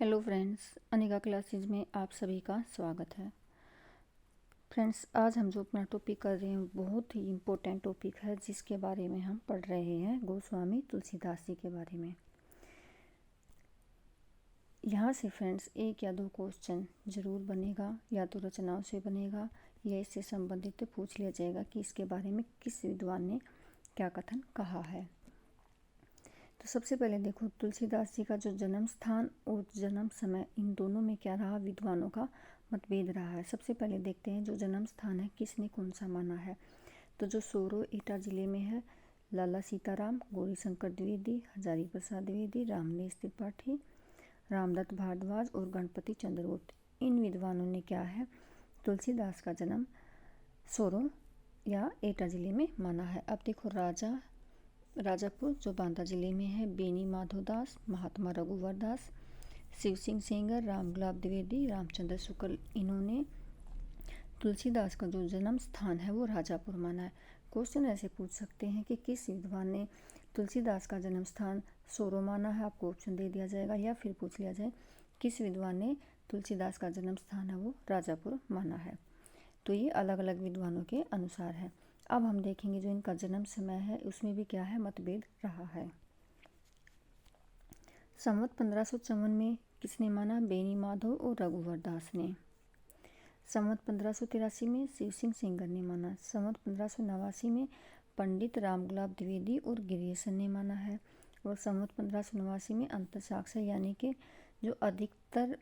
Hello friends, Anika classes में आप सभी का स्वागत है। फ्रेंड्स, आज हम जो अपना टॉपिक कर रहे हैं बहुत ही इम्पोर्टेंट टॉपिक है, जिसके बारे में हम पढ़ रहे हैं गोस्वामी तुलसीदास जी के बारे में। यहाँ से फ्रेंड्स एक या दो क्वेश्चन ज़रूर बनेगा, या तो रचनाओं से बनेगा या इससे संबंधित पूछ लिया जाएगा कि इसके बारे में किस विद्वान ने क्या कथन कहा है। तो सबसे पहले देखो, तुलसीदास जी का जो जन्म स्थान और जन्म समय, इन दोनों में क्या रहा, विद्वानों का मतभेद रहा है। सबसे पहले देखते हैं जो जन्म स्थान है किसने कौन सा माना है। तो जो सोरो एटा जिले में है, लाला सीताराम, गौरी शंकर द्विवेदी, हजारी प्रसाद द्विवेदी, रामनेश त्रिपाठी, रामदत्त भारद्वाज और गणपति चंद्रगुप्त, इन विद्वानों ने क्या है, तुलसीदास का जन्म सोरो या एटा जिले में माना है। अब देखो, राजापुर जो बांदा जिले में है, बेनी माधोदास, महात्मा रघुवर दास, शिव सिंह सेंगर, राम गुलाब द्विवेदी, रामचंद्र शुक्ल, इन्होंने तुलसीदास का जो जन्म स्थान है वो राजापुर माना है। क्वेश्चन ऐसे पूछ सकते हैं कि किस विद्वान ने तुलसीदास का जन्म स्थान सोरो माना है, आपको ऑप्शन दे दिया जाएगा, या फिर पूछ लिया जाए किस विद्वान ने तुलसीदास का जन्म स्थान है वो राजापुर माना है। तो ये अलग अलग विद्वानों के अनुसार है। अब हम देखेंगे जो इनका जन्म समय है उसमें भी क्या है, मतभेद रहा है। संवत 1554 में किसने माना, बेनी माधव और रघुवर दास ने। संवत 1583 में शिव सिंह सेंगर ने माना। संवत 1589 में पंडित राम गुलाब द्विवेदी और गिरियसन ने माना है। और संवत 1589 में अंतसाक्षर यानी कि जो अधिकतर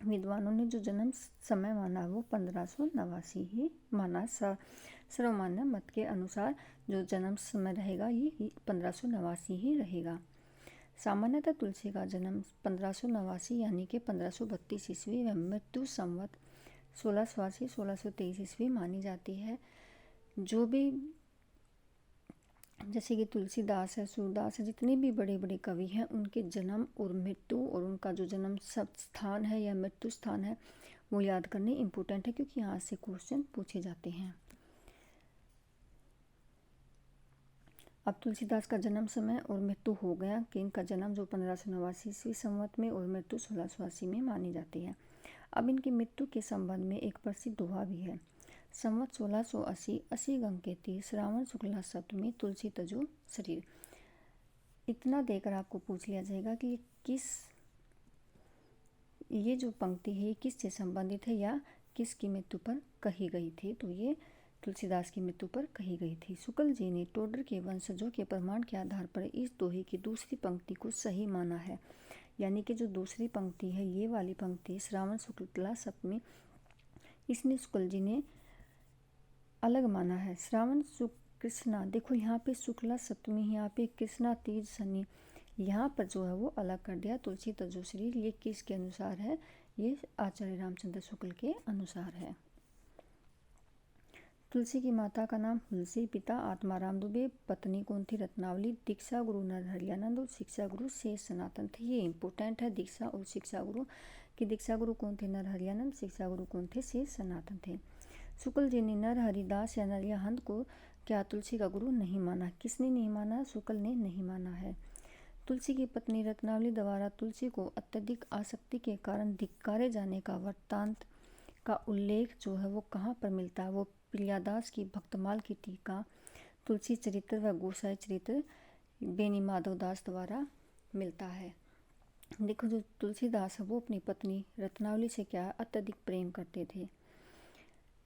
विद्वानों ने जो जन्म समय माना वो 1589 ही माना। सर्वमान्य मत के अनुसार जो जन्म समय रहेगा ये 1589 ही रहेगा। सामान्यतः तुलसी का जन्म 1589 यानी कि 1532 ईस्वी व मृत्यु संवत 1683 ईस्वी मानी जाती है। जो भी जैसे कि तुलसीदास है, सूरदास है, जितने भी बड़े बड़े कवि हैं, उनके जन्म और मृत्यु और उनका जो जन्म सब स्थान है या मृत्यु स्थान है वो याद करने इम्पोर्टेंट है, क्योंकि यहाँ से क्वेश्चन पूछे जाते हैं। अब तुलसीदास का जन्म समय और मृत्यु हो गया कि इनका जन्म जो 1589 ईस्वी संवत में और मृत्यु 1680 में मानी जाती है। अब इनकी मृत्यु के संबंध में एक प्रसिद्ध दोहा भी है। संवत 1680 80 गंग के तीर, श्रावण शुक्ला सप्तमी, तुलसी तजो शरीर। इतना देकर आपको पूछ लिया जाएगा कि ये जो पंक्ति है किससे संबंधित है या किसकी मृत्यु पर कही गई थी। तो ये तुलसीदास की मृत्यु पर कही गई थी। शुक्ल जी ने टोडर के वंशजों के प्रमाण के आधार पर इस दोहे की दूसरी पंक्ति को सही माना है। यानी कि जो दूसरी पंक्ति है, ये वाली पंक्ति श्रावण शुक्ला सप्तमी, इसने शुक्ल जी ने अलग माना है। श्रावण कृष्णा, देखो यहाँ पे शुक्ला सप्तमी, यहाँ पे कृष्णा तीज शनि, यहाँ पर जो है वो अलग कर दिया। तुलसी तजो शरीर, ये किसके अनुसार है, ये आचार्य रामचंद्र शुक्ल के अनुसार है। तुलसी की माता का नाम तुलसी, पिता आत्माराम दुबे, पत्नी कौन थी, रत्नावली, दीक्षा गुरु नरहरियानंद और शिक्षा गुरु शेष सनातन थे। ये इंपॉर्टेंट है, दीक्षा और शिक्षा गुरु की दीक्षा गुरु कौन थे, नरहरियानंद, शिक्षा गुरु कौन थे, शेष सनातन थे। शुक्ल जी ने नरहरिदास या नरहरियानंद को क्या तुलसी का गुरु नहीं माना। किसने नहीं माना, शुक्ल ने नहीं माना है। तुलसी की पत्नी रत्नावली द्वारा तुलसी को अत्यधिक आसक्ति के कारण धिक्कारे जाने का वृत्तांत का उल्लेख जो है वो कहाँ पर मिलता है, वो प्रियादास की भक्तमाल की टीका, तुलसी चरित्र व गोसाई चरित्र बेनी माधवदास द्वारा मिलता है। देखो, जो तुलसीदास है वो अपनी पत्नी रत्नावली से क्या अत्यधिक प्रेम करते थे,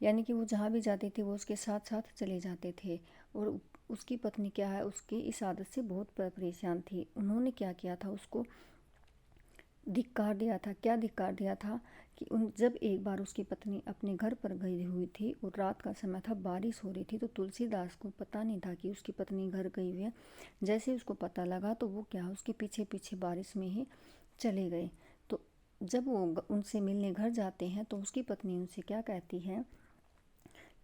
यानी कि वो जहाँ भी जाते थे वो उसके साथ साथ चले जाते थे। और उसकी पत्नी क्या है, उसकी इस आदत से बहुत परेशान थी। उन्होंने क्या किया था, उसको धिक्कार दिया था। क्या धिक्कार दिया था कि जब एक बार उसकी पत्नी अपने घर पर गई हुई थी और रात का समय था, बारिश हो रही थी, तो तुलसीदास को पता नहीं था कि उसकी पत्नी घर गई हुई है। जैसे उसको पता लगा तो वो क्या, उसके पीछे पीछे बारिश में ही चले गए। तो जब वो उनसे मिलने घर जाते हैं तो उसकी पत्नी उनसे क्या कहती है,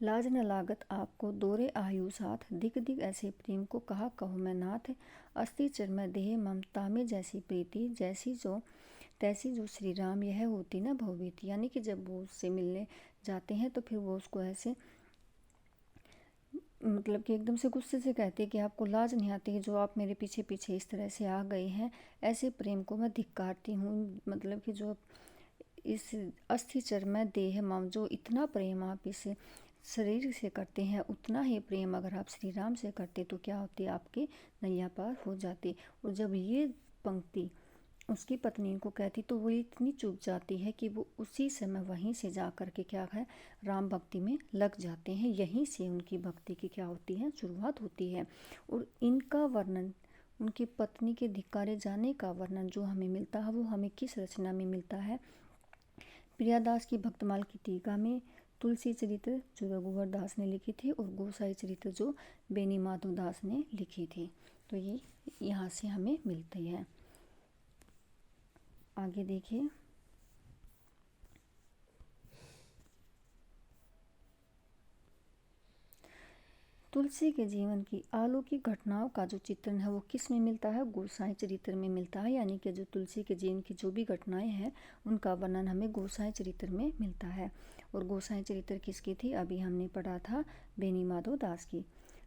लाज न लागत आपको दोरे आयु साथ, दिक दिक ऐसे प्रेम को कहा कहो मैं नाथ, अस्थि चिन्मय देह ममता में जैसी प्रीति, जैसी जो तैसी जो श्री राम यह होती न भवभीति। यानी कि जब वो उससे मिलने जाते हैं तो फिर वो उसको ऐसे मतलब कि एकदम से गुस्से से कहती है कि आपको लाज नहीं आती है जो आप मेरे पीछे पीछे इस तरह से आ गए हैं, ऐसे प्रेम को मैं धिक्कारती हूँ। मतलब कि जो इस अस्थि चर्मय देह मम, जो इतना प्रेम आप इस शरीर से करते हैं, उतना ही प्रेम अगर आप श्री राम से करते तो क्या होती, आपकी नैया पार हो जाती। और जब ये पंक्ति उसकी पत्नी को कहती तो वो इतनी चुप जाती है कि वो उसी समय वहीं से जा कर के क्या है, राम भक्ति में लग जाते हैं। यहीं से उनकी भक्ति की क्या होती है, शुरुआत होती है। और इनका वर्णन, उनकी पत्नी के धिक्कारे जाने का वर्णन जो हमें मिलता है वो हमें किस रचना में मिलता है, प्रियादास की भक्तमाल की टीका में, तुलसी चरित्र जो रघुवर दास ने लिखी थी, और गोसाई चरित्र जो बेनी माधव दास ने लिखी थी। तो ये यहाँ से हमें मिलती है। आगे देखिए, तुलसी के जीवन की अलौकिक घटनाओं का जो चित्रण है वो किस में मिलता है, गोसाई चरित्र में मिलता है। यानी कि जो तुलसी के जीवन की जो भी घटनाएं हैं उनका वर्णन हमें गोसाई चरित्र में मिलता है। और गोसाई चरित्र किसकी थी, अभी हमने पढ़ा था, बेनी माधव दास की।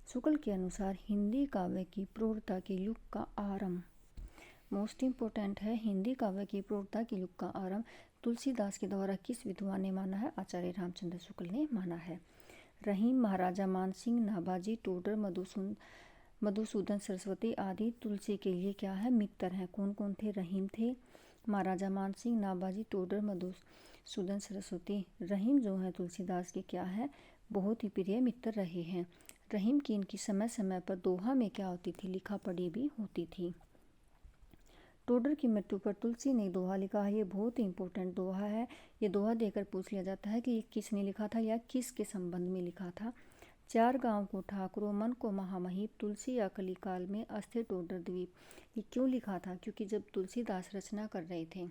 शुक्ल के अनुसार हिंदी काव्य की प्रौढ़ता के युग का आरंभ, मोस्ट इम्पोर्टेंट है, हिंदी काव्य की प्रौढ़ता के युग का आरंभ तुलसीदास के द्वारा किस विद्वान ने माना है, आचार्य रामचंद्र शुक्ल ने माना है। रहीम, महाराजा मानसिंह, नाभाजी, टोडर, मधुसूदन सरस्वती आदि तुलसी के लिए क्या है, मित्र हैं। कौन कौन थे, रहीम थे, महाराजा मानसिंह, नाभाजी, टोडर, मधुसूदन सरस्वती। रहीम जो है तुलसीदास के क्या है, बहुत ही प्रिय मित्र रहे हैं। रहीम की इनकी समय समय पर दोहा में क्या होती थी, लिखा पढ़ी भी होती थी। टोडर की मृत्यु पर तुलसी ने दोहा लिखा है, ये बहुत ही इंपॉर्टेंट दोहा है। ये दोहा देकर पूछ लिया जाता है कि ये किसने लिखा था या किसके संबंध में लिखा था। चार गांव को ठाकुरों, मन को महामहीप, तुलसी या कलिकाल में अस्थिर टोडर द्वीप। ये क्यों लिखा था, क्योंकि जब तुलसीदास रचना कर रहे थे,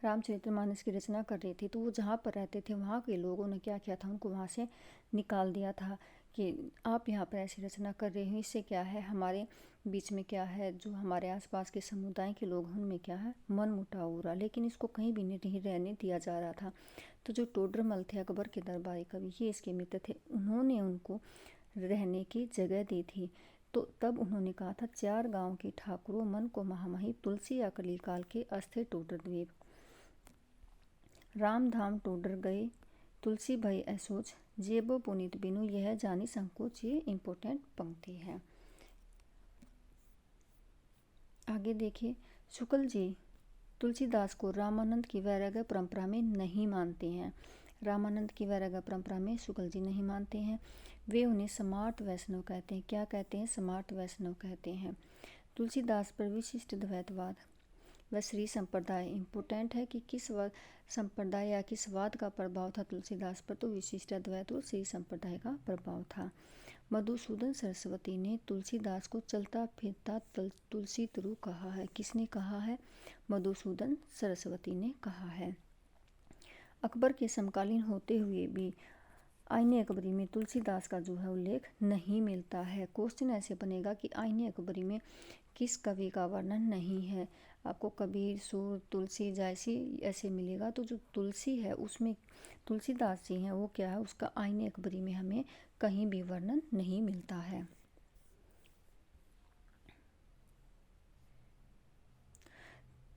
रामचरितमानस की रचना कर रहे थे, तो वो जहाँ पर रहते थे वहाँ के लोगों ने क्या किया था, उनको वहाँ से निकाल दिया था कि आप यहाँ पर ऐसी रचना कर रहे हो, इससे क्या है, हमारे बीच में क्या है, जो हमारे आसपास के समुदाय के लोग हैं उनमें क्या है, मन मुटाव हो रहा। लेकिन इसको कहीं भी नहीं रहने दिया जा रहा था। तो जो टोडरमल थे, अकबर के दरबारी कवि, ये इसके मित्र थे, उन्होंने उनको रहने की जगह दी थी। तो तब उन्होंने कहा था, चार गाँव के ठाकुरों, मन को महामही, तुलसी या कलिकाल के अस्थिर टोडर द्वीप। राम धाम टोडर गए, तुलसी भई असोच, जेबो पुनीत बिनु, यह जानी संकोच। ये इम्पोर्टेंट पंक्ति है। आगे देखिए, शुक्ल जी तुलसीदास को रामानंद की वैराग्य परंपरा में नहीं मानते हैं। रामानंद की वैराग्य परंपरा में शुक्ल जी नहीं मानते हैं। वे उन्हें स्मार्ट वैष्णव कहते हैं। क्या कहते हैं, स्मार्ट वैष्णव कहते हैं। तुलसीदास पर विशिष्ट द्वैतवाद व श्री संप्रदाय, इम्पोर्टेंट है कि किस संप्रदाय या किस वाद का प्रभाव था तुलसीदास पर, तो विशिष्ट अद्वैत और श्री संप्रदाय का प्रभाव था। मधुसूदन सरस्वती ने तुलसीदास को चलता फिरता तुलसी तरु कहा है। किसने कहा है, मधुसूदन सरस्वती ने कहा है। अकबर के समकालीन होते हुए भी आईने अकबरी में तुलसीदास का जो है उल्लेख नहीं मिलता है। क्वेश्चन ऐसे बनेगा कि आईने अकबरी में किस कवि का वर्णन नहीं है। आपको कबीर, सूर, तुलसी, जायसी ऐसे मिलेगा। तो जो तुलसी है उसमें तुलसीदास जी हैं वो क्या है, उसका आईने अकबरी में हमें कहीं भी वर्णन नहीं मिलता है।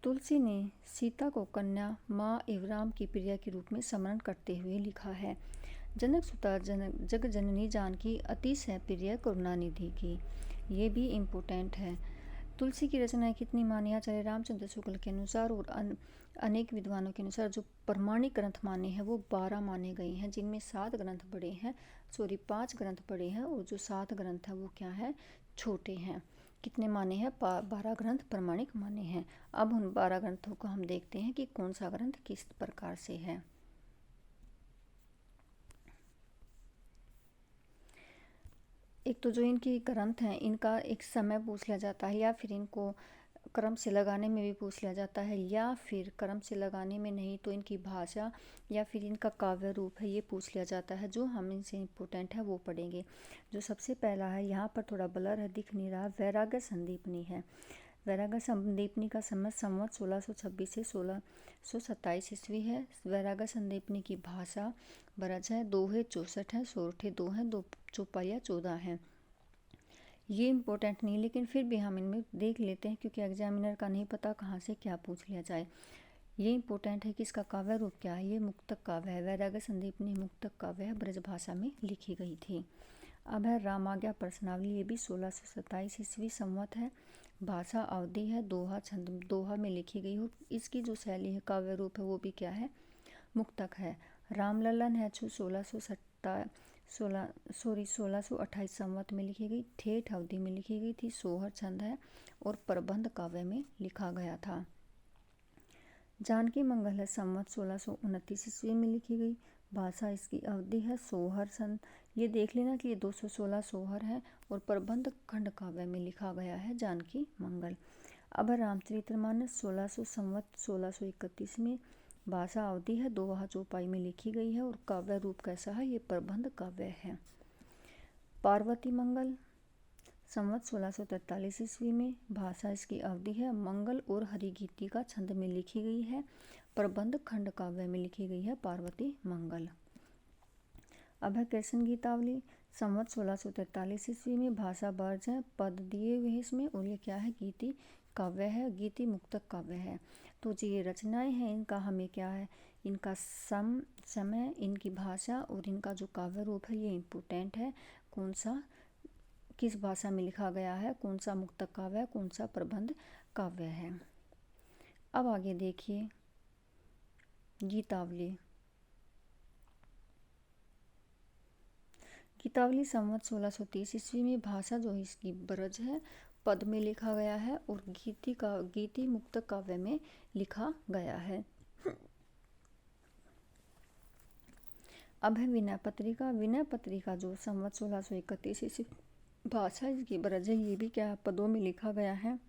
तुलसी ने सीता को कन्या, माँ एवं राम की प्रिया के रूप में स्मरण करते हुए लिखा है। जनक सुता जग जननी जानकी, अतिशय प्रिय करुणानिधि की। ये भी इम्पोर्टेंट है। तुलसी की रचनाएं कितनी मानी, आचार्य रामचंद्र शुक्ल के अनुसार और अनेक विद्वानों के अनुसार जो प्रमाणिक ग्रंथ माने हैं वो 12 माने गए हैं, जिनमें 7 ग्रंथ बड़े हैं, 5 ग्रंथ बड़े हैं, और जो 7 ग्रंथ हैं वो क्या है, छोटे हैं। कितने माने हैं, 12 ग्रंथ प्रमाणिक माने हैं। अब उन 12 ग्रंथों को हम देखते हैं कि कौन सा ग्रंथ किस प्रकार से है। एक तो जो इनकी ग्रंथ हैं इनका एक समय पूछ लिया जाता है, या फिर इनको क्रम से लगाने में भी पूछ लिया जाता है, या फिर क्रम से लगाने में नहीं तो इनकी भाषा या फिर इनका काव्य रूप है ये पूछ लिया जाता है। जो हम इनसे इम्पोर्टेंट है वो पढ़ेंगे। जो सबसे पहला है, यहाँ पर थोड़ा ब्लर है, दिख नहीं रहा, वैराग्य संदीपनी है। वैराग्य संदीपनी का समय संवत 1626 से 1627 ईस्वी है। वैराग्य संदीपनी की भाषा ब्रज है, दोहे 64 हैं, सोरठे 2 हैं, 2 चौपाइयाँ 14 हैं। ये इम्पोर्टेंट नहीं, लेकिन फिर भी हम इनमें देख लेते हैं क्योंकि एग्जामिनर का नहीं पता कहाँ से क्या पूछ लिया जाए। ये इम्पोर्टेंट है कि इसका काव्य रूप क्या है। ये मुक्तक काव्य है। वैराग्य संदीपनी मुक्तक काव्य है, ब्रज भाषा में लिखी गई थी। अब है रामाज्ञा प्रश्नावली। ये भी 1627 ईस्वी संवत है। भाषा अवधि है, दोहा छंद दोहा में लिखी गई हो। इसकी जो शैली है, काव्य रूप है, वो भी क्या है, मुक्तक है। रामललन है 1628 संवत में लिखी गई, ठेठ अवधि में लिखी गई थी, सोहर छंद है और प्रबंध काव्य में लिखा गया था। जानकी मंगल है संवत 1629 ईस्वी में लिखी गई। भाषा इसकी अवधि है, सोहर छंद। ये देख लेना कि ये 216 सोहर है और प्रबंध खंड काव्य में लिखा गया है जानकी मंगल। अब रामचरितमानस 1600 संवत 1631 में। भाषा अवधि है, दोहा चौपाई में लिखी गई है और काव्य रूप कैसा है, ये प्रबंध काव्य है। पार्वती मंगल संवत 1643 ईस्वी में। भाषा इसकी अवधि है, मंगल और हरिगीति का छंद में लिखी गई है, प्रबंध खंड काव्य में लिखी गई है पार्वती मंगल। अब है कृष्ण गीतावली संवत 1643 ईस्वी में। भाषा ब्रज है, पद दिए हुए इसमें और ये क्या है, गीति काव्य है, गीति मुक्तक काव्य है। तो जो ये रचनाएं हैं इनका हमें क्या है, इनका समय, इनकी भाषा और इनका जो काव्य रूप है ये इम्पोर्टेंट है। कौन सा किस भाषा में लिखा गया है, कौन सा मुक्तक काव्य है, कौन सा प्रबंध काव्य है। अब आगे देखिए गीतावली। गीतावली संवत 1630 ईस्वी में। भाषा जो है इसकी ब्रज है, पद में लिखा गया है और गीति मुक्तक काव्य में लिखा गया है। अब है विनय पत्रिका। विनय पत्रिका जो संवत 1631 ईस्वी। भाषा इसकी ब्रज है, ये भी क्या है, पदों में लिखा गया है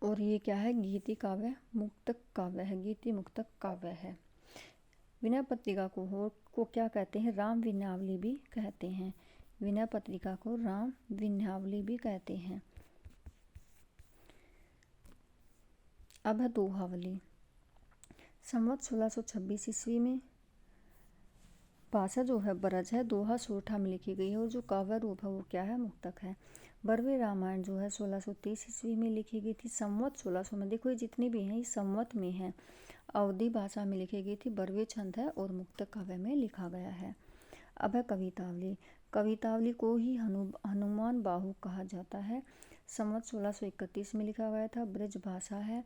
और ये क्या है, गीति काव्य मुक्तक काव्य है, गीति मुक्तक काव्य है। विनय पत्रिका को क्या कहते हैं, राम विनयावली भी कहते हैं। विनय पत्रिका को राम विनयावली भी कहते हैं। अब है दोहावली संवत 1626 ईस्वी में। भाषा जो है ब्रज है, दोहा सोरठा में लिखी गई है और जो काव्य रूप है वो क्या है, मुक्तक है। बरवे रामायण जो है 1630 ईस्वी में लिखी गई थी। संवत 1600 में, देखो ये जितनी भी हैं ये संवत में है। अवधि भाषा में लिखी गई थी, बरवे छंद है और मुक्तक काव्य में लिखा गया है। अब है कवितावली। कवितावली को ही हनुमान बाहु कहा जाता है। संवत 1631 में लिखा गया था, ब्रज भाषा है,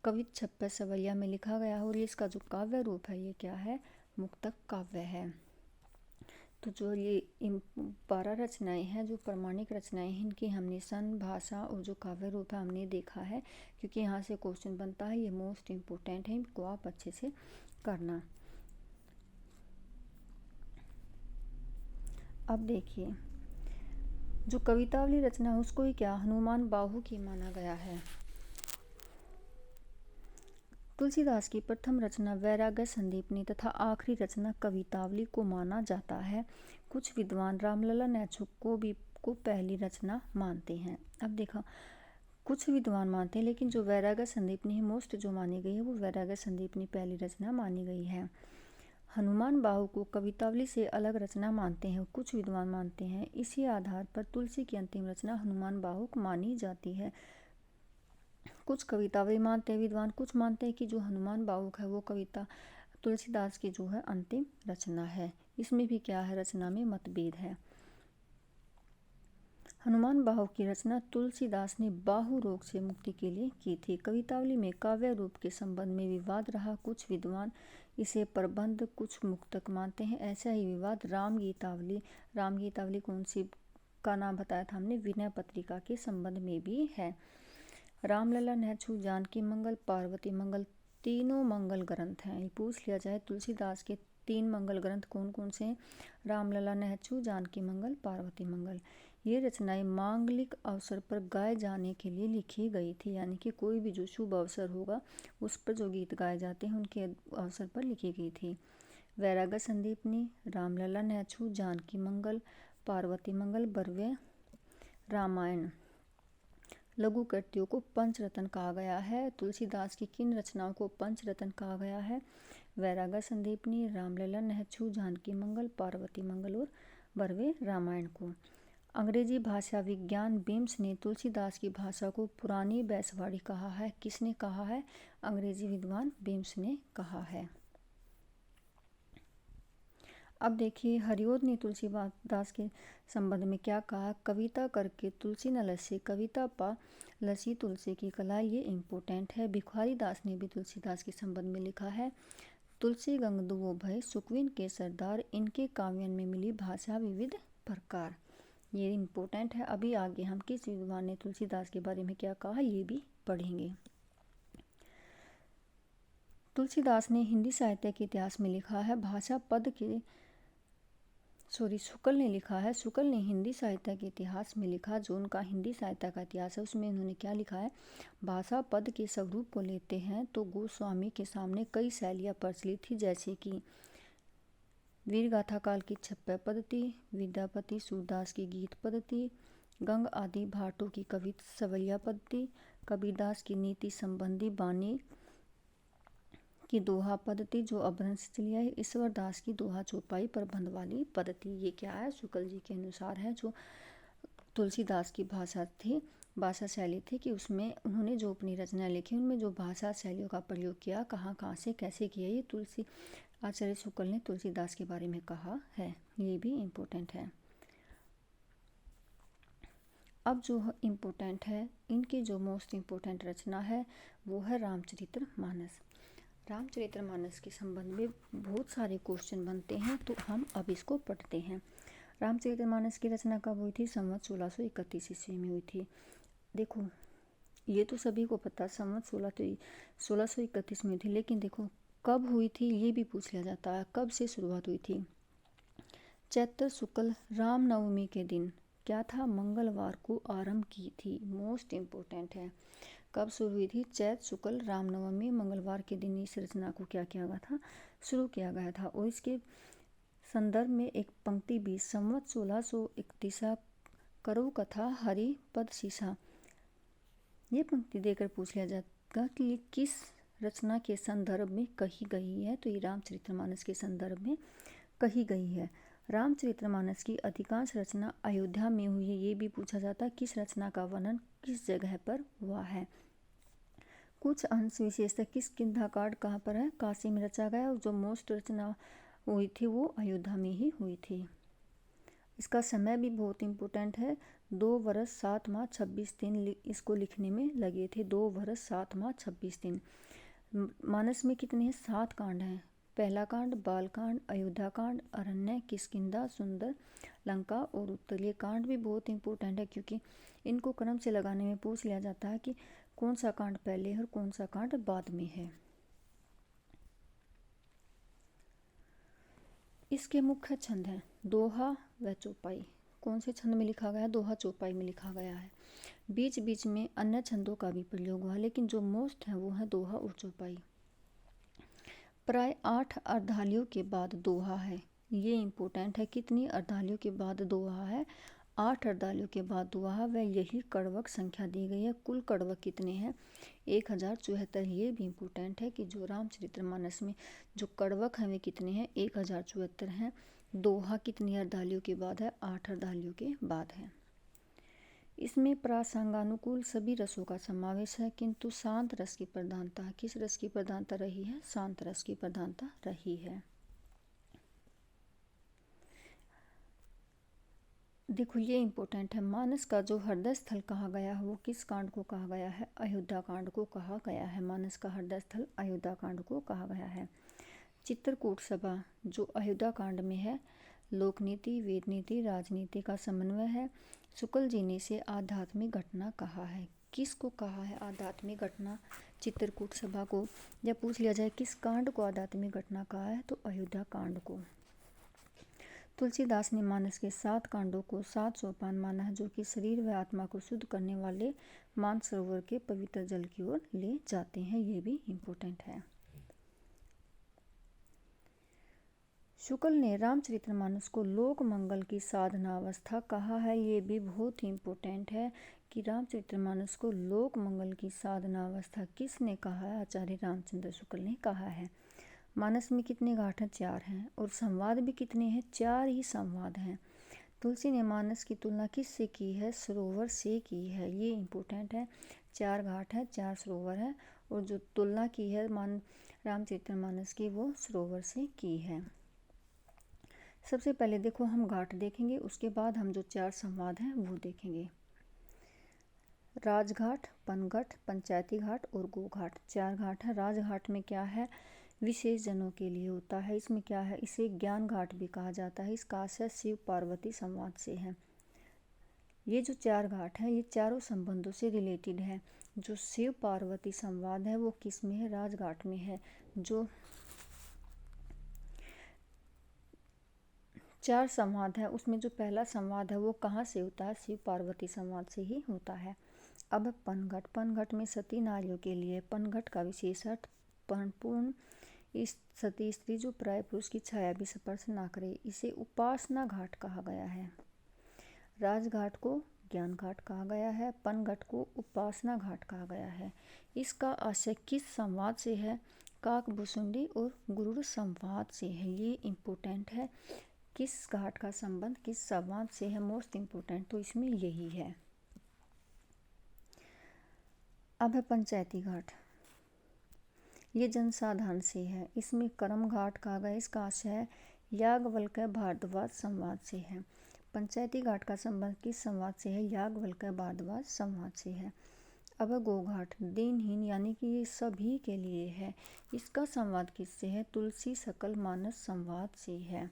कवित छप्पर सवैया में लिखा गया है और इसका जो काव्य रूप है ये क्या है, मुक्तक काव्य है। तो जो ये 12 रचनाएं हैं, जो प्रमाणिक रचनाएं हैं, इनकी हमने सन, भाषा और जो काव्य रूप है हमने देखा है, क्योंकि यहाँ से क्वेश्चन बनता है, ये मोस्ट इम्पोर्टेंट है, इनको आप अच्छे से करना। अब देखिए जो कवितावली रचना है उसको ही क्या हनुमान बाहु की माना गया है। तुलसीदास की प्रथम रचना वैराग्य संदीपनी तथा आखिरी रचना कवितावली को माना जाता है। कुछ विद्वान रामलला नेछुक को पहली रचना मानते हैं। अब देखा, कुछ विद्वान मानते हैं, लेकिन जो वैराग्य संदीपनी है मोस्ट जो मानी गई है वो वैराग्य संदीपनी पहली रचना मानी गई है। हनुमान बाहु को कवितावली से अलग रचना मानते हैं, कुछ विद्वान मानते हैं। इसी आधार पर तुलसी की अंतिम रचना हनुमान बाहु मानी जाती है। कुछ कवितावली मानते हैं विद्वान, कुछ मानते हैं कि जो हनुमान बाहु है वो कविता तुलसीदास की जो है अंतिम रचना है। इसमें भी क्या है, रचना में मतभेद है। हनुमान बाहु की रचना तुलसीदास ने बाहु रोग से मुक्ति के लिए की थी। कवितावली में काव्य रूप के संबंध में विवाद रहा। कुछ विद्वान इसे प्रबंध, कुछ मुक्तक मानते हैं। ऐसा ही विवाद राम गीतावली कौन सी का नाम बताया था हमने, विनय पत्रिका के संबंध में भी है। रामलला नेछू, जानकी मंगल, पार्वती मंगल तीनों मंगल ग्रंथ हैं। ये पूछ लिया जाए तुलसीदास के 3 मंगल ग्रंथ कौन कौन से हैं, रामलला नेछू, जानकी मंगल, पार्वती मंगल। ये रचनाएं मांगलिक अवसर पर गाए जाने के लिए लिखी गई थी, यानी कि कोई भी जो शुभ अवसर होगा उस पर जो गीत गाए जाते हैं उनके अवसर पर लिखी गई थी। वैराग्य संदीपनी, रामलला नेछू, जानकी मंगल, पार्वती मंगल, बरवे रामायण। लघु कृतियों को पंचरत्न कहा गया है। तुलसीदास की किन रचनाओं को पंचरत्न कहा गया है? वैराग्य संदीपनी, रामलला, नहछू, जानकी मंगल, पार्वती मंगल और बरवे रामायण को। अंग्रेजी भाषा विज्ञान बीम्स ने तुलसीदास की भाषा को पुरानी बैसवाड़ी कहा है। किसने कहा है? अंग्रेजी विद्वान बीम्स ने कहा है। अब देखिए हरिओद ने तुलसीदास के संबंध में क्या कहा? कविता करके तुलसी न लसे, कविता पा लसी तुलसी की कला, ये इम्पोर्टेंट है। भिखारी दास ने भी तुलसीदास के संबंध में लिखा है, तुलसी गंग दुओ भय सुकविन के सरदार, इनके काव्यन में मिली भाषा विविध प्रकार, ये इम्पोर्टेंट है। अभी आगे हम किस विद्वान ने तुलसीदास के बारे में क्या कहा ये भी पढ़ेंगे। तुलसीदास ने हिंदी साहित्य के इतिहास में लिखा है, भाषा पद के शुक्ल ने लिखा है, शुक्ल ने हिंदी साहित्य के इतिहास में लिखा, जो उनका हिंदी साहित्य का इतिहास है उसमें उन्होंने क्या लिखा है? भाषा पद के स्वरूप को लेते हैं तो गोस्वामी के सामने कई शैलियाँ प्रचलित थी, जैसे कि वीरगाथा काल की 56 पद्धति, विद्यापति सूरदास की गीत पद्धति, गंग आदि भाटों की कवित सवैया पद्धति, कबीरदास की नीति संबंधी बानी की दोहा पद्धति जो अभ्रंश चली आई, ईश्वर दास की दोहा चौपाई प्रबंध वाली पद्धति। ये क्या है? शुक्ल जी के अनुसार है। जो तुलसीदास की भाषा थी, भाषा शैली थी कि उसमें उन्होंने जो अपनी रचना लिखी उनमें जो भाषा शैलियों का प्रयोग किया, कहाँ कहाँ से कैसे किया, ये तुलसी आचार्य शुक्ल ने तुलसीदास के बारे में कहा है। ये भी इम्पोर्टेंट है। अब जो इम्पोर्टेंट है, इनकी जो मोस्ट इम्पोर्टेंट रचना है वो है रामचरितमानस। रामचरितमानस के संबंध में बहुत सारे क्वेश्चन बनते हैं, तो हम अब इसको पढ़ते हैं। रामचरितमानस की रचना कब हुई थी? संवत 1631 ईस्वी में हुई थी। देखो ये तो सभी को पता, संवत 1631 में हुई थी, लेकिन देखो कब हुई थी ये भी पूछ लिया जाता है। कब से शुरुआत हुई थी? चैत्र शुक्ल रामनवमी के दिन क्या था? मंगलवार को आरंभ की थी। मोस्ट इम्पोर्टेंट है। कब शुरू हुई थी? चैत्र शुक्ल रामनवमी मंगलवार के दिन इस रचना को क्या किया गया था? शुरू किया गया था। और इसके संदर्भ में एक पंक्ति भी, संवत 1631 करो कथा हरि पद सीसा, ये पंक्ति देकर पूछ लिया जाएगा कि ये किस रचना के संदर्भ में कही गई है? तो ये रामचरितमानस के संदर्भ में कही गई है। रामचरितमानस की अधिकांश रचना अयोध्या में हुई है। ये भी पूछा जाता है किस रचना का वर्णन किस जगह पर हुआ है। कुछ अंश विशेषतः किस किंधाकांड कहाँ पर है? काशी में रचा गया। और जो मोस्ट रचना हुई थी वो अयोध्या में ही हुई थी। इसका समय भी बहुत इम्पोर्टेंट है। 2 वर्ष 7 माह 26 दिन इसको लिखने में लगे थे। 2 वर्ष 7 माह 26 दिन। मानस में कितने हैं? 7 कांड हैं। पहला कांड बालकांड, अयोध्या कांड, अरण्य, किष्किंधा, सुंदर, लंका और उत्तर। ये कांड भी बहुत इंपॉर्टेंट है क्योंकि इनको क्रम से लगाने में पूछ लिया जाता है कि कौन सा कांड पहले है और कौन सा कांड बाद में है। इसके मुख्य छंद हैं दोहा व चौपाई। कौन से छंद में लिखा गया है? दोहा चौपाई में लिखा गया है। बीच बीच में अन्य छंदों का भी प्रयोग हुआ, लेकिन जो मोस्ट है वो है दोहा और चौपाई। प्राय 8 अर्धालियों के बाद दोहा है। ये इम्पोर्टेंट है। कितनी अर्धालियों के बाद दोहा है? 8 अर्धालियों के बाद दोहा व यही कड़वक संख्या दी गई है। कुल कड़वक कितने हैं? 1074। ये भी इम्पोर्टेंट है कि जो रामचरितमानस में जो कड़वक हैं वे कितने हैं? 1074 हैं। दोहा कितनी अर्धालियों के बाद है? 8 अर्धालियों के बाद है। इसमें प्रासंगानुकूल सभी रसों का समावेश है, किंतु शांत रस की प्रधानता। किस रस की प्रधानता रही है? शांत रस की प्रधानता रही है। देखो ये इम्पोर्टेंट है। मानस का जो हृदय स्थल कहा गया है वो किस कांड को कहा गया है? अयोध्या कांड को कहा गया है। मानस का हृदय स्थल अयोध्या कांड को कहा गया है। चित्रकूट सभा जो अयोध्या कांड में है, लोकनीति, वेदनीति, राजनीति का समन्वय है। शुक्ल जी ने इसे आध्यात्मिक घटना कहा है। किसको कहा है आध्यात्मिक घटना? चित्रकूट सभा को। जब पूछ लिया जाए किस कांड को आध्यात्मिक घटना कहा है, तो अयोध्या कांड को। तुलसीदास ने मानस के 7 कांडों को 7 सोपान माना है, जो कि शरीर व आत्मा को शुद्ध करने वाले मानसरोवर के पवित्र जल की ओर ले जाते हैं। ये भी इम्पोर्टेंट है। शुक्ल ने रामचरितमानस को लोक मंगल की साधना अवस्था कहा है। ये भी बहुत ही इम्पोर्टेंट है कि रामचरितमानस को लोक मंगल की साधना अवस्था किसने कहा है? आचार्य रामचंद्र शुक्ल ने कहा है। मानस में कितने घाट हैं? 4 हैं। और संवाद भी कितने हैं? 4 ही संवाद हैं। तुलसी ने मानस की तुलना किससे की है? सरोवर से की है। ये इम्पोर्टेंट है। 4 घाट है, 4 सरोवर है, और जो तुलना की है रामचरितमानस की वो सरोवर से की है। सबसे पहले देखो हम घाट देखेंगे, उसके बाद हम जो 4 संवाद हैं वो देखेंगे। राजघाट, पनघट, पंचायती घाट और गोघाट, 4 घाट है। राजघाट में क्या है? विशेष जनों के लिए होता है। इसमें क्या है? इसे ज्ञान घाट भी कहा जाता है। इसका आशय शिव पार्वती संवाद से है। ये जो 4 घाट हैं ये चारों संबंधों से रिलेटेड है। जो शिव पार्वती संवाद है वो किस में है? राजघाट में है। जो 4 संवाद है उसमें जो पहला संवाद है वो कहाँ से होता है? शिव पार्वती संवाद से ही होता है। अब पनघट, पनघट में सती नारियों के लिए पनघट का विशेष अर्थ पूर्ण इस सती स्त्री जो प्राय पुरुष की छाया भी स्पर्श ना करे, इसे उपासना घाट कहा गया है। राजघाट को ज्ञान घाट कहा गया है, पनघट को उपासना घाट कहा गया है। इसका आशय किस संवाद से है? काकभुसुंडी और गुरुड़ संवाद से है। ये इम्पोर्टेंट है। किस घाट का संबंध किस संवाद से है? मोस्ट इम्पोर्टेंट तो इसमें यही है। अब है पंचायती घाट। ये जनसाधारण से है। इसमें कर्म घाट कहा गया। इसका आशय है याज्ञवल्क्य भारद्वाज संवाद से है। पंचायती घाट का संबंध किस संवाद से है? याज्ञवल्क्य भारद्वाज संवाद से है। अब गोघाट, दीनहीन यानी कि ये सभी के लिए है। इसका संवाद किससे है? तुलसी सकल मानस संवाद से है।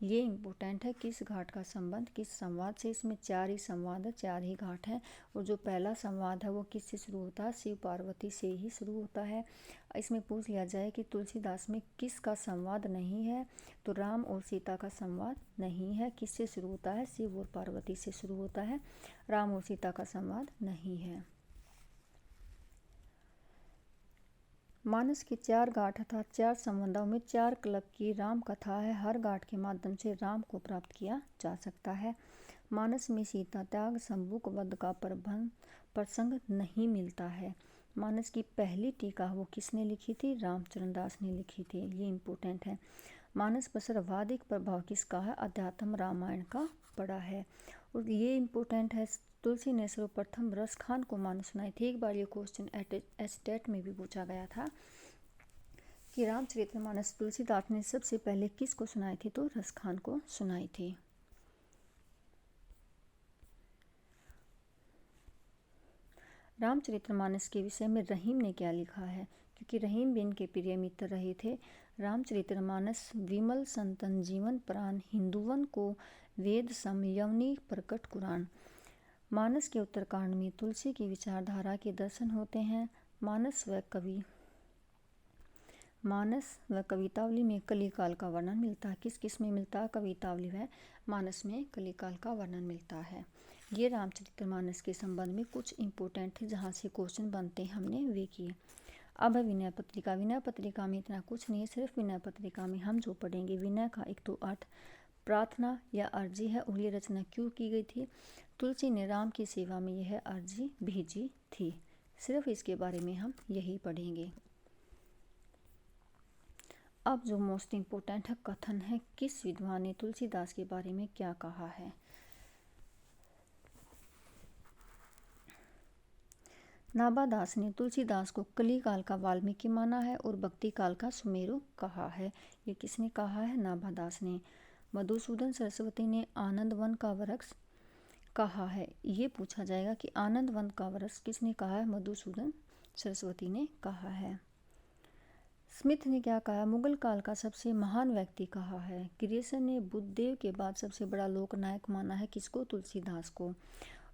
ये इम्पोर्टेंट है। किस घाट का संबंध किस संवाद से? इसमें 4 ही संवाद है, 4 ही घाट है। और जो पहला संवाद है वो किससे शुरू होता है? शिव पार्वती से ही शुरू होता है। इसमें पूछ लिया जाए कि तुलसीदास में किसका संवाद नहीं है, तो राम और सीता का संवाद नहीं है। किससे शुरू होता है? शिव और पार्वती से शुरू होता है। राम और सीता का संवाद नहीं है। मानस के 4 घाट अर्थात 4 संबंधों में 4 कल्प की राम कथा है। हर घाट के माध्यम से राम को प्राप्त किया जा सकता है। मानस में सीता त्याग शंभुक वध का प्रसंग नहीं मिलता है। मानस की पहली टीका वो किसने लिखी थी? रामचरण दास ने लिखी थी। ये इम्पोर्टेंट है। मानस पर सर्वाधिक प्रभाव किसका है? अध्यात्म रामायण का पड़ा है। और ये इम्पोर्टेंट है। तुलसी ने सर्वप्रथम रसखान को मानस सुनाई थी। एक बार ये क्वेश्चन एस्टेट में भी पूछा गया था कि रामचरितमानस तुलसीदास ने सबसे पहले किसको सुनाई थी? तो रसखान को सुनाई थी। रामचरितमानस के विषय में रहीम ने क्या लिखा है? क्योंकि रहीम भी इनके प्रिय मित्र रहे थे। रामचरितमानस विमल संतन जीवन प्राण हिंदुवन को वेद सम यवनी प्रकट कुरान। मानस के उत्तरकांड में तुलसी की विचारधारा के दर्शन होते हैं। मानस व कवितावली में कलिकाल का वर्णन मिलता है। किस किस में मिलता है? कवितावली व मानस में कलिकाल का वर्णन मिलता है। ये रामचरितमानस के संबंध में कुछ इम्पोर्टेंट थे जहाँ से क्वेश्चन बनते हैं हमने वे किए। अब है विनय पत्रिका। विनय पत्रिका में इतना कुछ नहीं है। सिर्फ विनय पत्रिका में हम जो पढ़ेंगे विनय का एक तो अर्थ प्रार्थना या अर्जी है और ये रचना क्यों की गई थी? तुलसी ने राम की सेवा में यह अर्जी भेजी थी। सिर्फ इसके बारे में हम यही पढ़ेंगे। अब जो मोस्ट इम्पोर्टेंट है कथन है। किस विद्वान ने तुलसीदास के बारे में क्या कहा है? नाभादास ने तुलसीदास को कलिकाल का वाल्मीकि माना है और भक्ति काल का सुमेरु कहा है। ये किसने कहा है? नाभादास ने। मधुसूदन सरस्वती ने आनंद वन का वृक्ष कहा है। ये पूछा जाएगा कि आनंद वन का वृक्ष किसने कहा है? मधुसूदन सरस्वती ने कहा है। स्मिथ ने क्या कहा? मुगल काल का सबसे महान व्यक्ति कहा है। ग्रेसन ने बुद्धदेव के बाद सबसे बड़ा लोकनायक माना है। किसको? तुलसीदास को।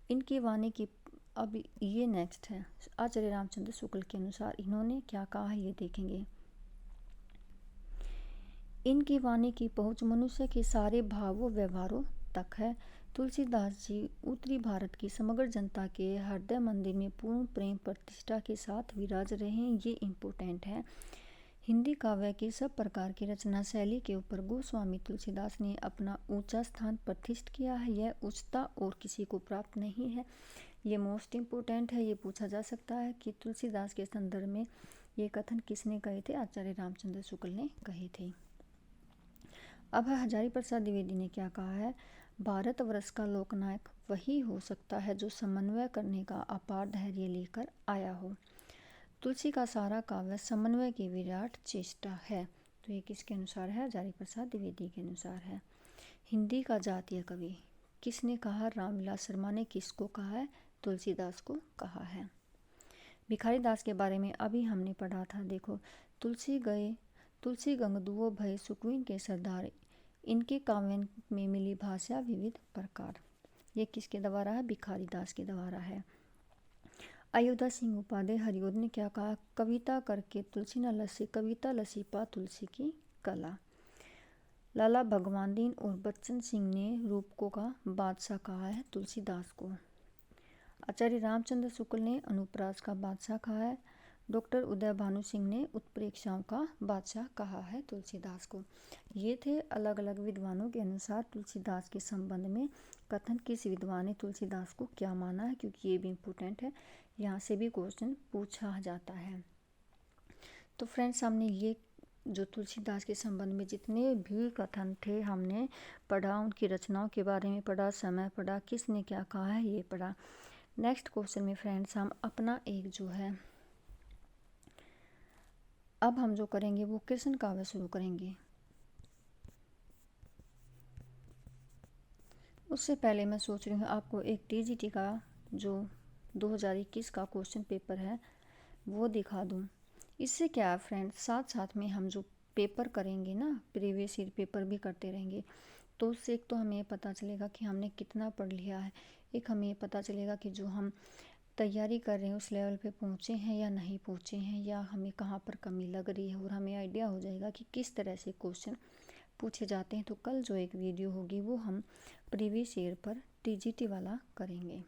इनकी वाणी की अब ये नेक्स्ट है। आचार्य रामचंद्र शुक्ल के अनुसार इन्होंने क्या कहा है ये देखेंगे। इनकी वाणी की पहुंच मनुष्य के सारे भावों व्यवहारों तक है। तुलसीदास जी उत्तरी भारत की समग्र जनता के हृदय मंदिर में पूर्ण प्रेम प्रतिष्ठा के साथ विराज रहे हैं। ये इम्पोर्टेंट है। हिंदी काव्य की सब प्रकार की रचना शैली के ऊपर गोस्वामी तुलसीदास ने अपना ऊंचा स्थान प्रतिष्ठित किया है। यह उच्चता और किसी को प्राप्त नहीं है। ये मोस्ट इम्पोर्टेंट है, ये पूछा जा सकता है कि तुलसीदास के संदर्भ में ये कथन किसने कहे थे? आचार्य रामचंद्र शुक्ल ने कहे थे। अब हजारी प्रसाद द्विवेदी ने क्या कहा है? भारतवर्ष का लोकनायक वही हो सकता है जो समन्वय करने का अपार धैर्य लेकर आया हो। तुलसी का सारा काव्य समन्वय की विराट चेष्टा है। तो ये किसके अनुसार है? हजारी प्रसाद द्विवेदी के अनुसार है। हिंदी का जातीय कवि किसने कहा? रामविलास शर्मा ने। किसको कहा है? तुलसीदास को कहा है। भिखारी दास के बारे में अभी हमने पढ़ा था। देखो, तुलसी गंग दुओ भय सुकवीन के सरदार, इनके काव्य में मिली भाषा विविध प्रकार। ये किसके द्वारा है? भिखारी दास के द्वारा है। अयोध्या सिंह उपाध्याय हरिओद ने क्या कहा? कविता करके तुलसी न लसी, कविता लसी पा तुलसी की कला। लाला भगवान दीन और बच्चन सिंह ने रूपकों का बादशाह कहा है तुलसीदास को। आचार्य रामचंद्र शुक्ल ने अनुप्रास का बादशाह कहा है। डॉक्टर उदय भानु सिंह ने उत्प्रेक्षाओं का बादशाह कहा है तुलसीदास को। ये थे अलग अलग विद्वानों के अनुसार तुलसीदास के संबंध में कथन। किस विद्वान ने तुलसीदास को क्या माना है, क्योंकि ये भी इम्पोर्टेंट है, यहाँ से भी क्वेश्चन पूछा जाता है। तो फ्रेंड्स, हमने ये जो तुलसीदास के संबंध में जितने भी कथन थे हमने पढ़ा, उनकी रचनाओं के बारे में पढ़ा, समय पढ़ा, किसने क्या कहा है ये पढ़ा। नेक्स्ट क्वेश्चन में फ्रेंड्स हम अपना एक जो है अब हम जो करेंगे वो कृष्ण काव्य शुरू करेंगे। उससे पहले मैं सोच रही हूँ आपको एक टीजीटी का जो 2021 का क्वेश्चन पेपर है वो दिखा दूँ। इससे क्या है फ्रेंड्स, साथ साथ में हम जो पेपर करेंगे ना, प्रीवियस ईयर पेपर भी करते रहेंगे, तो उससे एक तो हमें ये पता चलेगा कि हमने कितना पढ़ लिया है, एक हमें ये पता चलेगा कि जो हम तैयारी कर रहे हैं उस लेवल पे पहुँचे हैं या नहीं पहुँचे हैं, या हमें कहाँ पर कमी लग रही है, और हमें आइडिया हो जाएगा कि किस तरह से क्वेश्चन पूछे जाते हैं। तो कल जो एक वीडियो होगी वो हम प्रीवियस ईयर पर टीजीटी वाला करेंगे।